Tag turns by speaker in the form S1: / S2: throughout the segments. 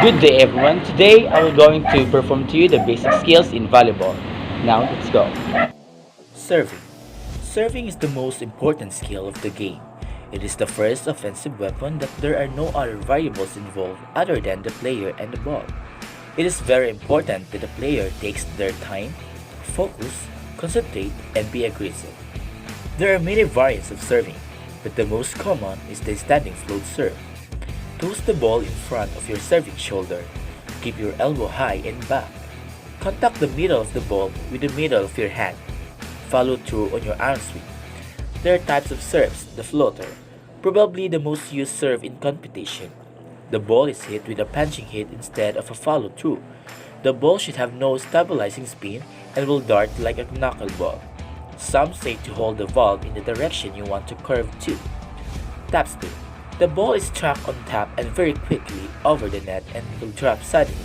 S1: Good day everyone. Today I will going to perform to you the basic skills in volleyball. Now let's go.
S2: Serving. Serving is the most important skill of the game. It is the first offensive weapon that there are no other variables involved other than the player and the ball. It is very important that the player takes their time, focus, concentrate, and be aggressive. There are many variants of serving, but the most common is the standing float serve. Toss the ball in front of your serving shoulder. Keep your elbow high and back. Contact the middle of the ball with the middle of your hand. Follow through on your arm swing. There are types of serves, the floater, probably the most used serve in competition. The ball is hit with a punching hit instead of a follow through. The ball should have no stabilizing spin and will dart like a knuckleball. Some say to hold the valve in the direction you want to curve to. Tap spin. The ball is struck on tap and very quickly over the net and will drop suddenly.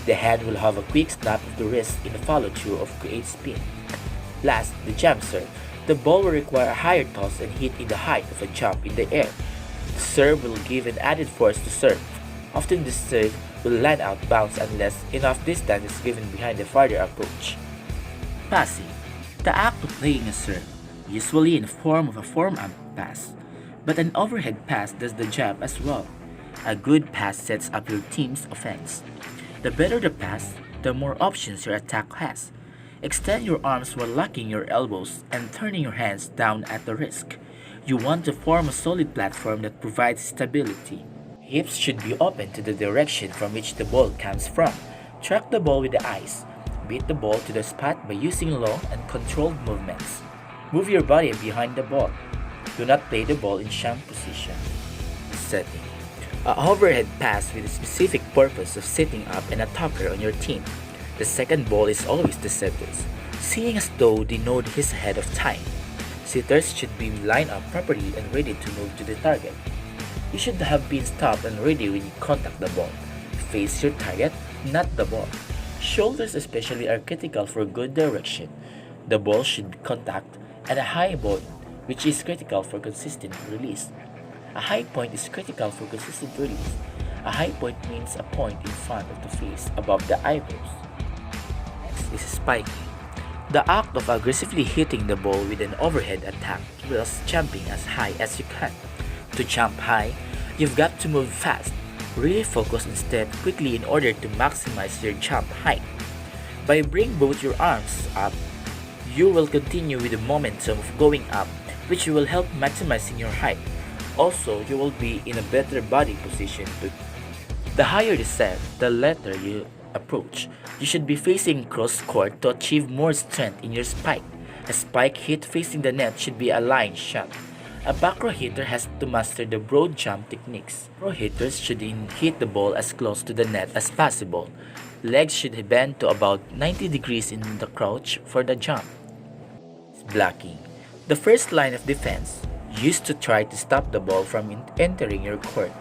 S2: The hand will have a quick snap of the wrist in the follow through of create spin. Last, the jump serve. The ball will require a higher toss and hit in the height of a jump in the air. The serve will give an added force to serve. Often this serve will land out bounce unless enough distance is given behind the farther approach. Passing. The act of playing a serve, usually in the form of a forehand pass, but an overhead pass does the job as well. A good pass sets up your team's offense. The better the pass, the more options your attack has. Extend your arms while locking your elbows and turning your hands down at the wrist. You want to form a solid platform that provides stability. Hips should be open to the direction from which the ball comes from. Track the ball with the eyes. Beat the ball to the spot by using long and controlled movements. Move your body behind the ball. Do not play the ball in shank position. Setting. A overhead pass with a specific purpose of setting up an attacker on your team. The second ball is always the setter's, seeing as though they know he's ahead of time. Sitters should be lined up properly and ready to move to the target. You should have been stopped and ready when you contact the ball. Face your target, not the ball. Shoulders especially are critical for good direction. The ball should be contact at a high point, which is critical for consistent release. A high point is critical for consistent release. A high point means a point in front of the face above the eyebrows. Next is spiking. The act of aggressively hitting the ball with an overhead attack whilst jumping as high as you can. To jump high, you've got to move fast. Really focus and step quickly in order to maximize your jump height. By bringing both your arms up, you will continue with the momentum of going up, which will help maximizing your height. Also, you will be in a better body position too. The higher the set, the later you approach. You should be facing cross court to achieve more strength in your spike. A spike hit facing the net should be a line shot. A back row hitter has to master the broad jump techniques. Pro hitters should hit the ball as close to the net as possible. Legs should bend to about 90 degrees in the crouch for the jump. Blocking. The first line of defense used to try to stop the ball from entering your court,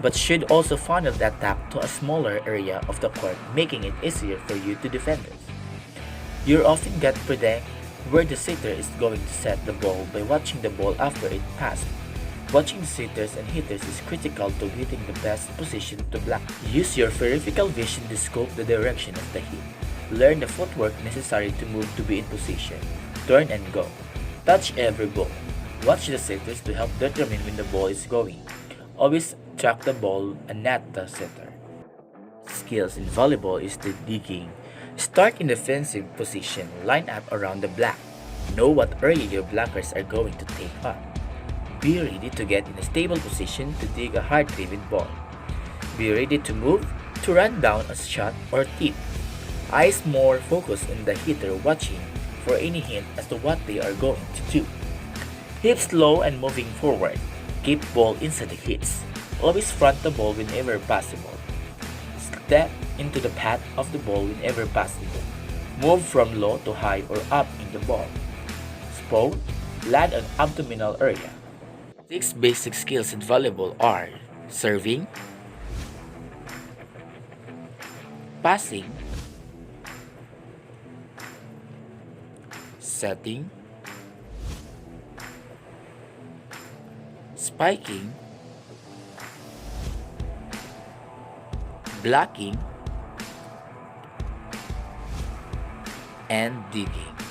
S2: but should also funnel the attack to a smaller area of the court, making it easier for you to defend it. You often get predict where the sitter is going to set the ball by watching the ball after it passed. Watching the sitters and hitters is critical to hitting the best position to block. Use your peripheral vision to scope the direction of the hit. Learn the footwork necessary to move to be in position. Turn and go. Touch every ball. Watch the sitters to help determine when the ball is going. Always track the ball and not the setter. Skills in volleyball is the digging. Start in defensive position, line up around the block. Know what area your blockers are going to take up. Be ready to get in a stable position to dig a hard-driven ball. Be ready to move, to run down a shot or tip. Eyes more focused on the hitter watching for any hint as to what they are going to do. Hips low and moving forward. Keep ball inside the hips. Always front the ball whenever possible. Step into the path of the ball whenever possible. Move from low to high or up in the ball. Spot, land on abdominal area. 6 basic skills in volleyball are serving, passing, setting, spiking, blocking, and digging.